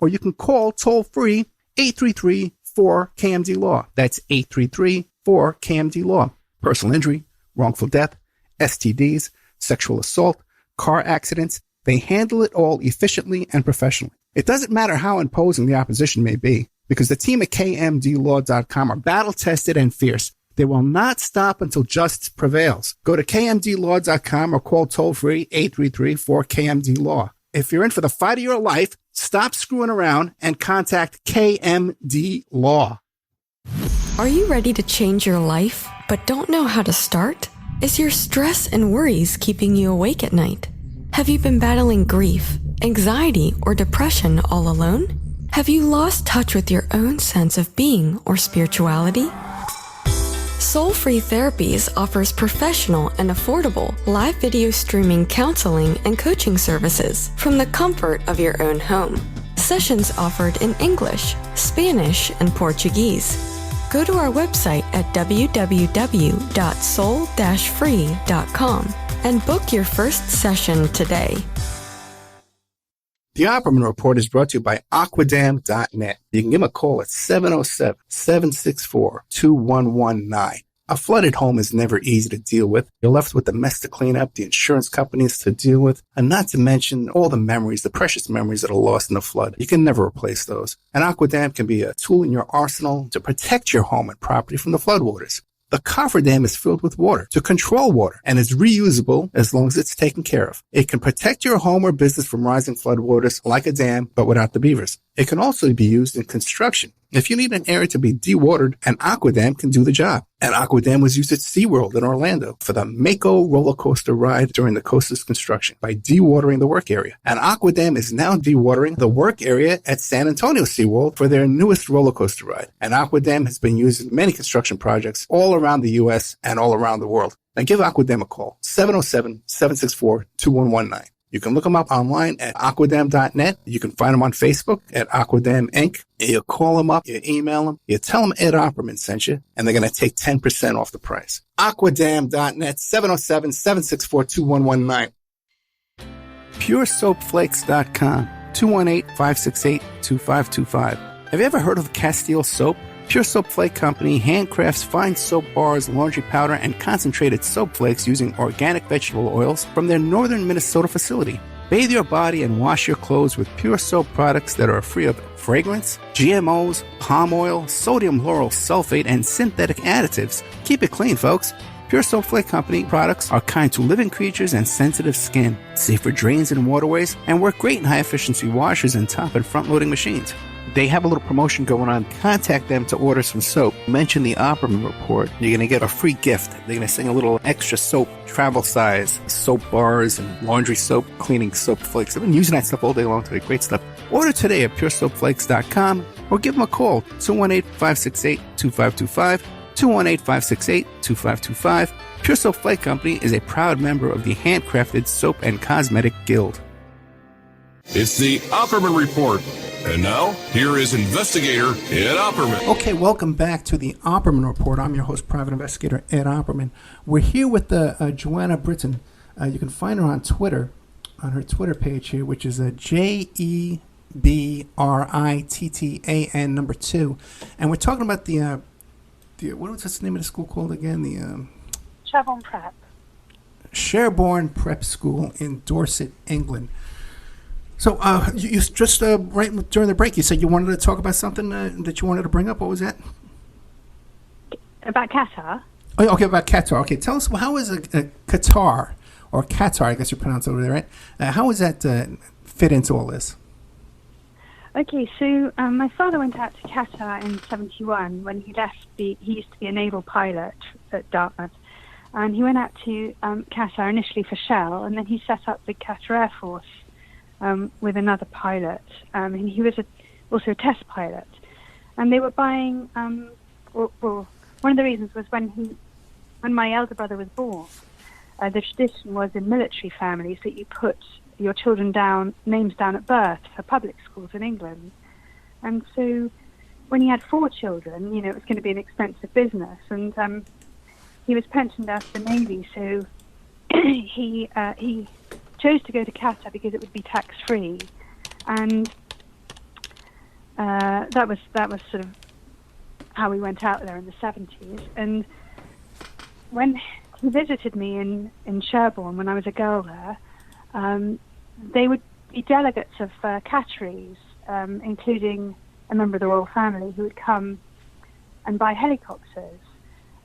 or you can call toll-free 833-4KMD-LAW. That's 833-4KMD-LAW. Personal injury, wrongful death, STDs, sexual assault, car accidents, they handle it all efficiently and professionally. It doesn't matter how imposing the opposition may be, because the team at KMDlaw.com are battle-tested and fierce. They will not stop until justice prevails. Go to KMDlaw.com or call toll-free 833-4KMD-LAW. If you're in for the fight of your life, stop screwing around and contact KMD Law. Are you ready to change your life, but don't know how to start? Is your stress and worries keeping you awake at night? Have you been battling grief, anxiety, or depression all alone? Have you lost touch with your own sense of being or spirituality? Soul Free Therapies offers professional and affordable live video streaming counseling and coaching services from the comfort of your own home. Sessions offered in English, Spanish, and Portuguese. Go to our website at www.soul-free.com and book your first session today. The Opperman Report is brought to you by Aquadam.net. You can give them a call at 707-764-2119. A flooded home is never easy to deal with. You're left with the mess to clean up, the insurance companies to deal with, and not to mention all the memories, the precious memories that are lost in the flood. You can never replace those. And Aquadam can be a tool in your arsenal to protect your home and property from the floodwaters. The cofferdam is filled with water to control water and is reusable as long as it's taken care of. It can protect your home or business from rising floodwaters like a dam, but without the beavers. It can also be used in construction. If you need an area to be dewatered, an Aquadam can do the job. An Aquadam was used at SeaWorld in Orlando for the Mako roller coaster ride during the coaster's construction by dewatering the work area. An Aquadam is now dewatering the work area at San Antonio SeaWorld for their newest roller coaster ride. An Aquadam has been used in many construction projects all around the U.S. and all around the world. Now give Aquadam a call, 707-764-2119. You can look them up online at aquadam.net. You can find them on Facebook at Aquadam Inc. You call them up, you email them, you tell them Ed Opperman sent you, and they're going to take 10% off the price. Aquadam.net, 707-764-2119. PureSoapFlakes.com, 218-568-2525. Have you ever heard of Castile Soap? Pure Soap Flake Company handcrafts fine soap bars, laundry powder, and concentrated soap flakes using organic vegetable oils from their northern Minnesota facility. Bathe your body and wash your clothes with Pure Soap products that are free of fragrance, GMOs, palm oil, sodium lauryl sulfate, and synthetic additives. Keep it clean, folks. Pure Soap Flake Company products are kind to living creatures and sensitive skin, safe for drains and waterways, and work great in high-efficiency washers and top and front-loading machines. They have a little promotion going on. Contact them to order some soap. Mention the Opperman Report. You're going to get a free gift. They're going to send a little extra soap, travel size, soap bars and laundry soap, cleaning soap flakes. I've been using that stuff all day long today. Great stuff. Order today at puresoapflakes.com or give them a call, 218-568-2525, 218-568-2525. Pure Soap Flake Company is a proud member of the Handcrafted Soap and Cosmetic Guild. It's the Opperman Report. And now, here is investigator Ed Opperman. Okay, welcome back to the Opperman Report. I'm your host, Private Investigator Ed Opperman. We're here with Joanna Brittan. You can find her on Twitter, on her Twitter page here, which is JEBRITTAN 2. And we're talking about the what was the name of the school called again? The Sherborne Prep. Sherborne Prep School in Dorset, England. So you just right during the break, you said you wanted to talk about something that you wanted to bring up. What was that? About Qatar? Oh, okay, about Qatar. Okay, tell us, how is a Qatar, or Qatar, I guess you pronounce it over there, right? How does that fit into all this? Okay, so my father went out to Qatar in 1971 when he left. He used to be a naval pilot at Dartmouth. And he went out to Qatar initially for Shell, and then he set up the Qatar Air Force with another pilot, and he was also a test pilot. And they were buying, well, one of the reasons was when my elder brother was born, the tradition was in military families that you put your names down at birth for public schools in England. And so when he had 4 children, it was going to be an expensive business, and he was pensioned out of the Navy, so he chose to go to Qatar because it would be tax-free. And that was sort of how we went out there in the 70s. And when he visited me in Sherborne when I was a girl there, they would be delegates of Qataris, including a member of the royal family, who would come and buy helicopters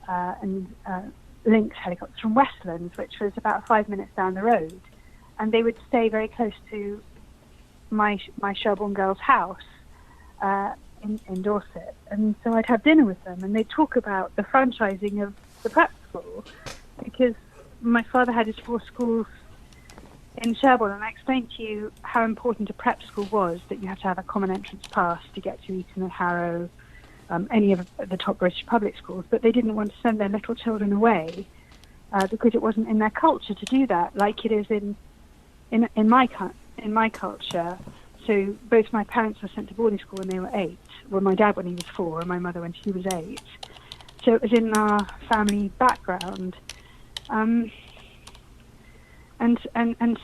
and Lynx helicopters from Westlands, which was about 5 minutes down the road. And they would stay very close to my Sherborne girls' house in Dorset. And so I'd have dinner with them, and they'd talk about the franchising of the prep school, because my father had his 4 schools in Sherborne, and I explained to you how important a prep school was, that you have to have a common entrance pass to get to Eton and Harrow, any of the top British public schools, but they didn't want to send their little children away because it wasn't in their culture to do that, like it is in my culture. So both my parents were sent to boarding school when they were 8. Well, my dad when he was 4, and my mother when she was 8. So it was in our family background. And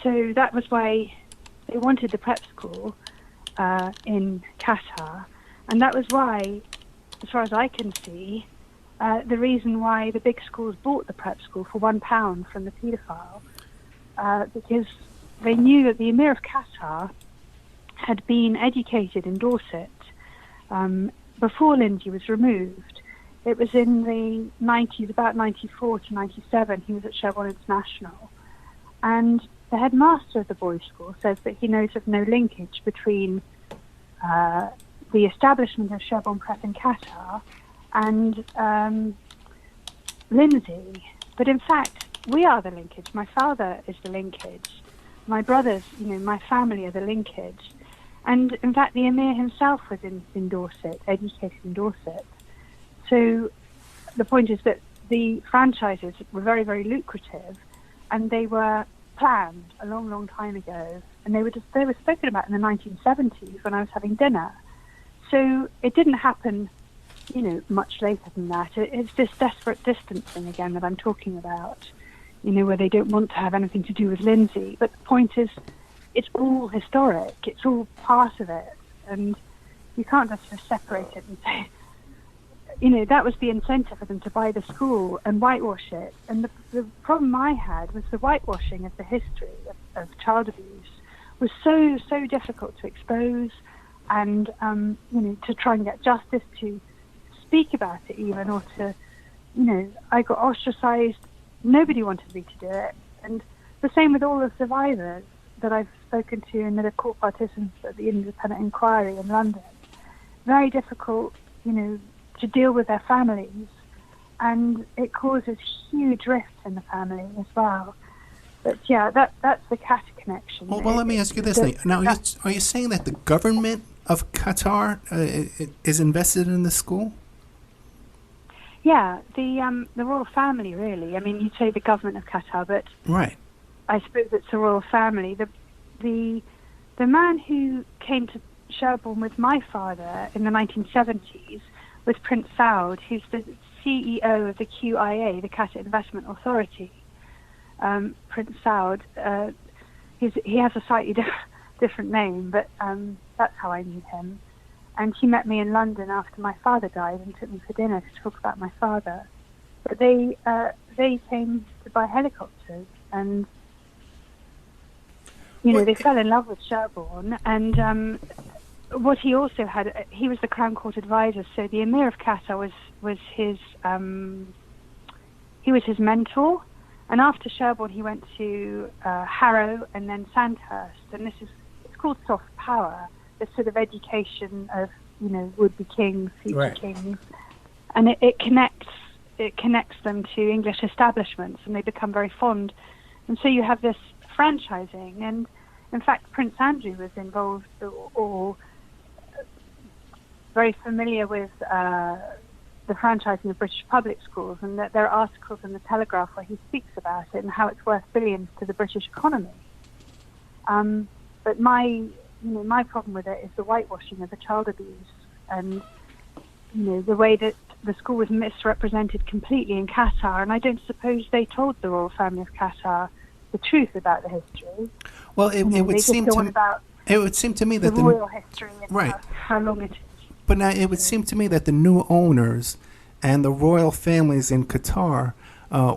so that was why they wanted the prep school in Qatar. And that was why, as far as I can see, the reason why the big schools bought the prep school for £1 from the paedophile, because they knew that the Emir of Qatar had been educated in Dorset before Lindsay was removed. It was in the 90s, about 94 to 97, he was at Sherborne International. And the headmaster of the boys' school says that he knows of no linkage between the establishment of Sherborne Prep in Qatar and Lindsay. But in fact, we are the linkage. My father is the linkage. My brothers, my family are the linkage. And in fact, the Emir himself was in Dorset, educated in Dorset. So the point is that the franchises were very, very lucrative, and they were planned a long, long time ago, and they were spoken about in the 1970s when I was having dinner. So it didn't happen, much later than that. It's this desperate distancing again that I'm talking about, where they don't want to have anything to do with Lindsay. But the point is, it's all historic. It's all part of it, and you can't just separate it and say, that was the incentive for them to buy the school and whitewash it. And the problem I had was the whitewashing of the history of child abuse was so difficult to expose, and to try and get justice, to speak about it even, or to, I got ostracized. Nobody wanted me to do it. And the same with all the survivors that I've spoken to and that are court participants at the independent inquiry in London. Very difficult, to deal with their families, and it causes huge rifts in the family as well. But yeah, that's the Qatar connection. Well, let me ask you this. Now, are you saying that the government of Qatar is invested in the school? Yeah, the royal family, really. I mean, you'd say the government of Qatar, but right. I suppose it's the royal family. The man who came to Sherborne with my father in the 1970s was Prince Saud, who's the CEO of the QIA, the Qatar Investment Authority. Prince Saud, he has a slightly different name, but that's how I knew him. And he met me in London after my father died and took me for dinner to talk about my father. But they came to buy helicopters, and they fell in love with Sherborne. And what he also had, he was the Crown Court advisor. So the Emir of Qatar was his mentor. And after Sherborne, he went to Harrow and then Sandhurst. And it's called soft power, the sort of education of would-be kings, future right. kings, and it connects them to English establishments, and they become very fond. And so you have this franchising, and in fact, Prince Andrew was involved or very familiar with the franchising of British public schools, and that there are articles in the Telegraph where he speaks about it and how it's worth billions to the British economy. But my problem with it is the whitewashing of the child abuse, and the way that the school was misrepresented completely in Qatar, and I don't suppose they told the royal family of Qatar the truth about the history. Well, it would seem to It would seem to me the that royal history and right. how long it is. But now it would seem to me that the new owners and the royal families in Qatar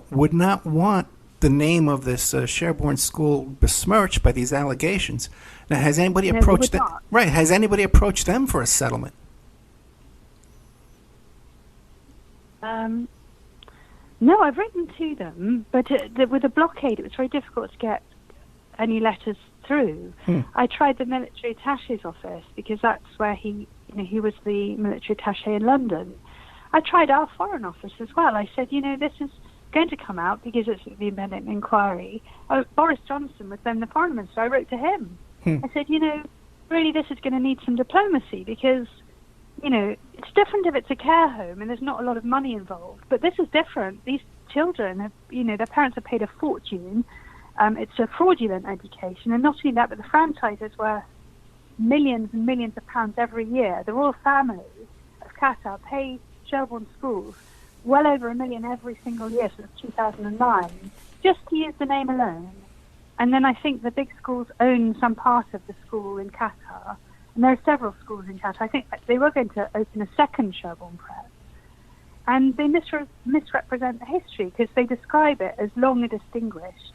would not want the name of this Sherborne school besmirched by these allegations. Now, has anybody approached them? Right? Has anybody approached them for a settlement? No, I've written to them, but with a blockade, it was very difficult to get any letters through. I tried the military attache's office because that's where he was the military attache in London. I tried our foreign office as well. I said, this is going to come out because it's the independent inquiry. Boris Johnson was then the foreign minister. I wrote to him. I said, really this is going to need some diplomacy because, it's different if it's a care home and there's not a lot of money involved. But this is different. These children have, their parents have paid a fortune. It's a fraudulent education. And not only that, but the franchise is worth millions and millions of pounds every year. The royal family of Qatar pay Sherborne schools well over $1 million every single year since 2009, just to use the name alone. And then I think the big schools own some part of the school in Qatar. And there are several schools in Qatar. I think they were going to open a second Sherborne Prep. And they misrepresent the history because they describe it as long and distinguished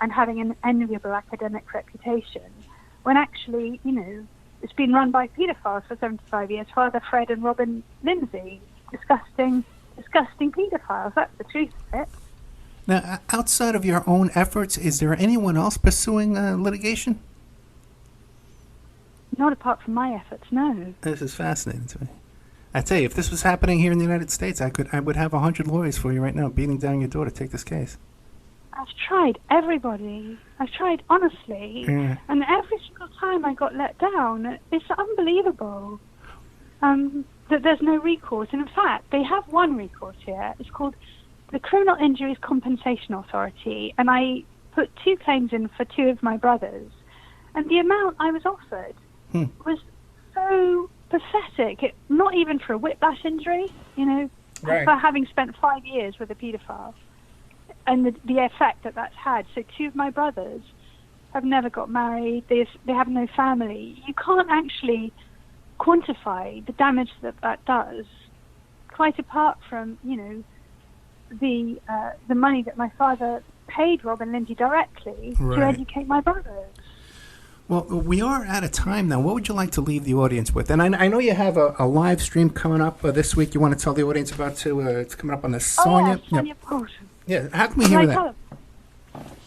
and having an enviable academic reputation, when actually, it's been run by paedophiles for 75 years, Father Fred and Robin Lindsay, disgusting paedophiles. That's the truth of it. Now, outside of your own efforts, is there anyone else pursuing litigation? Not apart from my efforts, no. This is fascinating to me. I tell you, if this was happening here in the United States, I would have 100 lawyers for you right now beating down your door to take this case. I've tried everybody. I've tried honestly. Yeah. And every single time I got let down. It's unbelievable that there's no recourse. And in fact, they have one recourse here. It's called the Criminal Injuries Compensation Authority. And I put 2 claims in for 2 of my brothers. And the amount I was offered was so pathetic. Not even for a whiplash injury, right. For having spent 5 years with a paedophile. And the effect that's had. So 2 of my brothers have never got married. They have no family. You can't actually quantify the damage that does, quite apart from, the money that my father paid Robin Lindsay directly to educate my brothers. Well, we are out of time now. What would you like to leave the audience with? And I know you have a live stream coming up this week. You want to tell the audience about too? It's coming up on the Sonia. Sonia Poulsen. Yeah, how can we hear that?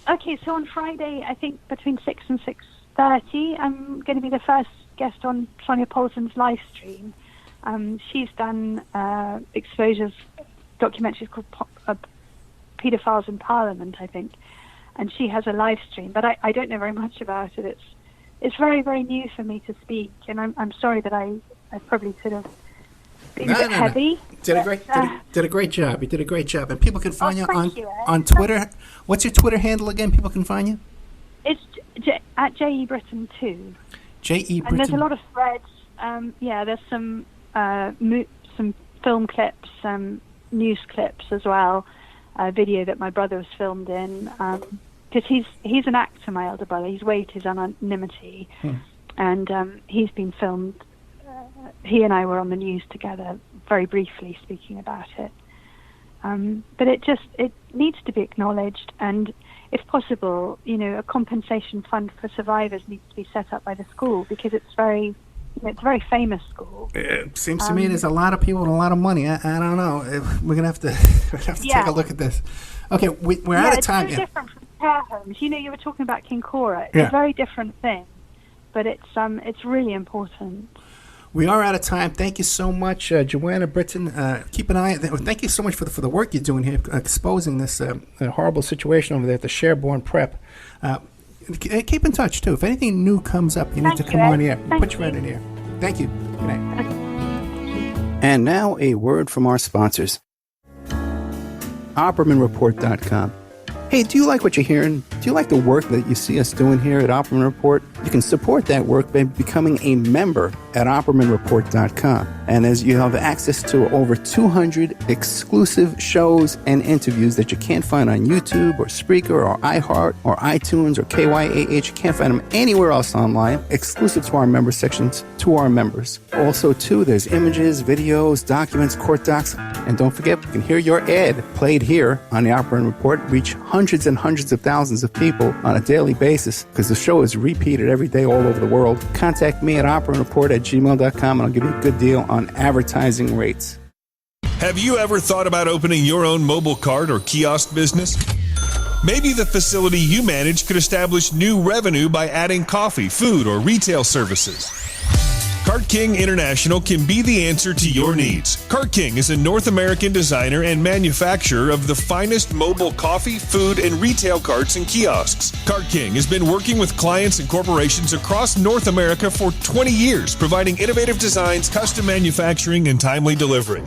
Okay, so on Friday, I think between 6 and 6:30, I'm going to be the first guest on Sonia Poulsen's live stream. She's done exposures, documentaries called Paedophiles in Parliament, I think, and she has a live stream. But I don't know very much about it. It's very, very new for me to speak, and I'm sorry that I probably could have been a bit heavy. Did a great job. You did a great job. And people can find you on Twitter. What's your Twitter handle again? People can find you? It's at J.E. Brittan 2. J.E. Brittan. And there's a lot of threads. There's some film clips, some news clips as well. A video that my brother was filmed in. Because he's an actor, my elder brother. He's waived his anonymity. And he's been filmed. He and I were on the news together, very briefly speaking about it. But it needs to be acknowledged, and if possible, a compensation fund for survivors needs to be set up by the school, because it's a very famous school. It seems to me there's a lot of people with a lot of money. I don't know. We're gonna have to take a look at this. Okay, we're out of time. It's very different from care homes. You were talking about King Cora. It's a very different thing, but it's really important. We are out of time. Thank you so much, Joanna Brittan. Keep an eye. Thank you so much for the work you're doing here, exposing this horrible situation over there at the Sherborne Prep. Keep in touch too. If anything new comes up, you need to come on here. Put you right in here. Thank you. Good night. And now a word from our sponsors. OppermanReport.com. Hey, do you like what you're hearing? Do you like the work that you see us doing here at Opperman Report? You can support that work by becoming a member at OppermanReport.com. And as you have access to over 200 exclusive shows and interviews that you can't find on YouTube or Spreaker or iHeart or iTunes or KYAH. You can't find them anywhere else online, exclusive to our member sections, to our members. Also, too, there's images, videos, documents, court docs. And don't forget, you can hear your ad played here on the Opera Report, reach hundreds and hundreds of thousands of people on a daily basis because the show is repeated every day all over the world. Contact me at operanreport@gmail.com and I'll give you a good deal on advertising rates. Have you ever thought about opening your own mobile cart or kiosk business? Maybe the facility you manage could establish new revenue by adding coffee, food, or retail services. Cart King International can be the answer to your needs. Cart King is a North American designer and manufacturer of the finest mobile coffee, food, and retail carts and kiosks. Cart King has been working with clients and corporations across North America for 20 years, providing innovative designs, custom manufacturing, and timely delivery.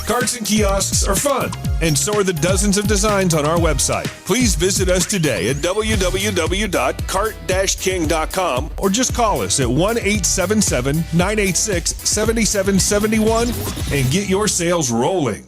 Carts and kiosks are fun, and so are the dozens of designs on our website. Please visit us today at www.cart-king.com or just call us at 1-877-986-7771 and get your sales rolling.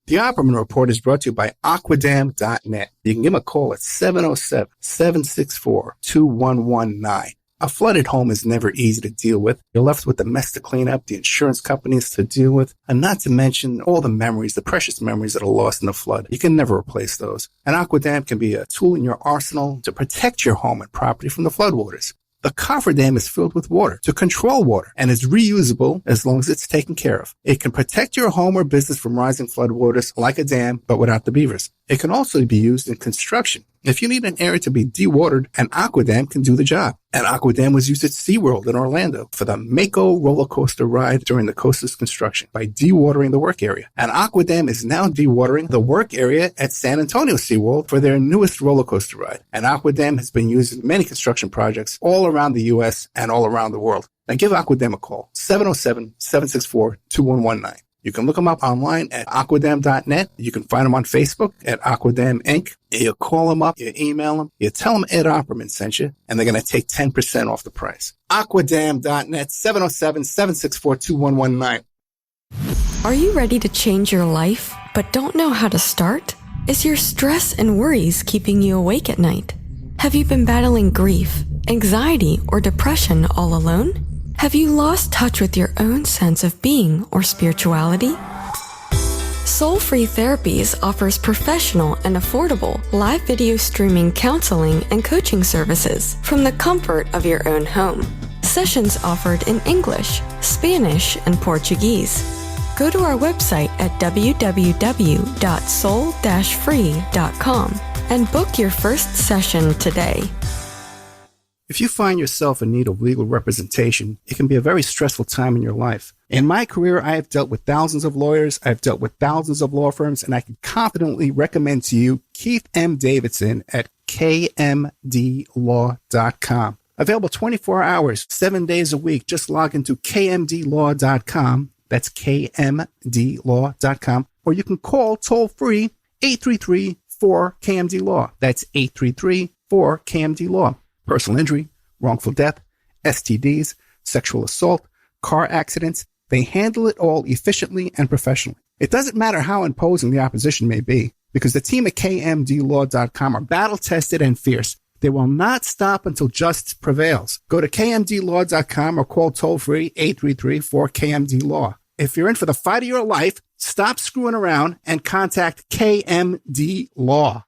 The Opperman Report is brought to you by Aquadam.net. You can give them a call at 707-764-2119. A flooded home is never easy to deal with. You're left with the mess to clean up, the insurance companies to deal with, and not to mention all the memories, the precious memories that are lost in the flood. You can never replace those. And Aquadam can be a tool in your arsenal to protect your home and property from the floodwaters. The cofferdam is filled with water to control water and is reusable as long as it's taken care of. It can protect your home or business from rising floodwaters like a dam, but without the beavers. It can also be used in construction. If you need an area to be dewatered, an Aquadam can do the job. An Aquadam was used at SeaWorld in Orlando for the Mako roller coaster ride during the coaster's construction by dewatering the work area. An Aquadam is now dewatering the work area at San Antonio SeaWorld for their newest roller coaster ride. An Aquadam has been used in many construction projects all around the U.S. and all around the world. Now give Aquadam a call, 707-764-2119. You can look them up online at aquadam.net. You can find them on Facebook at Aquadam Inc. You call them up, you email them, you tell them Ed Opperman sent you, and they're going to take 10% off the price. Aquadam.net, 707-764-2119. Are you ready to change your life, but don't know how to start? Is your stress and worries keeping you awake at night? Have you been battling grief, anxiety, or depression all alone? Have you lost touch with your own sense of being or spirituality? Soul Free Therapies offers professional and affordable live video streaming counseling and coaching services from the comfort of your own home. Sessions offered in English, Spanish, and Portuguese. Go to our website at www.soul-free.com and book your first session today. If you find yourself in need of legal representation, it can be a very stressful time in your life. In my career, I have dealt with thousands of lawyers, I've dealt with thousands of law firms, and I can confidently recommend to you Keith M. Davidson at kmdlaw.com. Available 24 hours, 7 days a week. Just log into kmdlaw.com. That's kmdlaw.com. Or you can call toll-free 833-4KMD-LAW. That's 833-4KMD-LAW. Personal injury, wrongful death, STDs, sexual assault, car accidents, they handle it all efficiently and professionally. It doesn't matter how imposing the opposition may be, because the team at kmdlaw.com are battle-tested and fierce. They will not stop until justice prevails. Go to kmdlaw.com or call toll-free 833-4KMD-LAW. If you're in for the fight of your life, stop screwing around and contact KMD Law.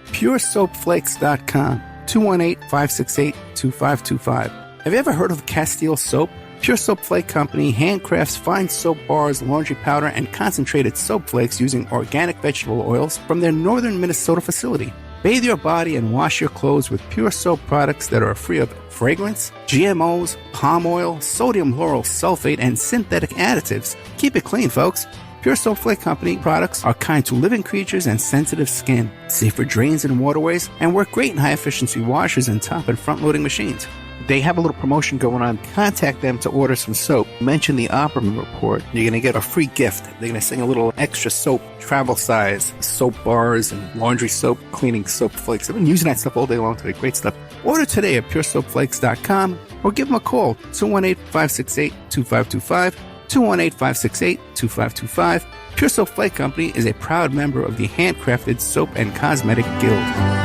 PureSoapFlakes.com. 218-568-2525. Have you ever heard of Castile Soap? Pure Soap Flake Company handcrafts fine soap bars, laundry powder, and concentrated soap flakes using organic vegetable oils from their northern Minnesota facility. Bathe your body and wash your clothes with Pure Soap products that are free of fragrance, GMOs, palm oil, sodium lauryl sulfate, and synthetic additives. Keep it clean, folks. Pure Soap Flake Company products are kind to living creatures and sensitive skin, safe for drains and waterways, and work great in high-efficiency washers and top and front-loading machines. They have a little promotion going on. Contact them to order some soap. Mention the Opperman Report. You're going to get a free gift. They're going to send a little extra soap, travel size, soap bars and laundry soap, cleaning soap flakes. I've been using that stuff all day long today. Great stuff. Order today at PureSoapFlakes.com. or give them a call, 218-568-2525, 218-568-2525. Pure Soap Flake Company is a proud member of the Handcrafted Soap and Cosmetic Guild.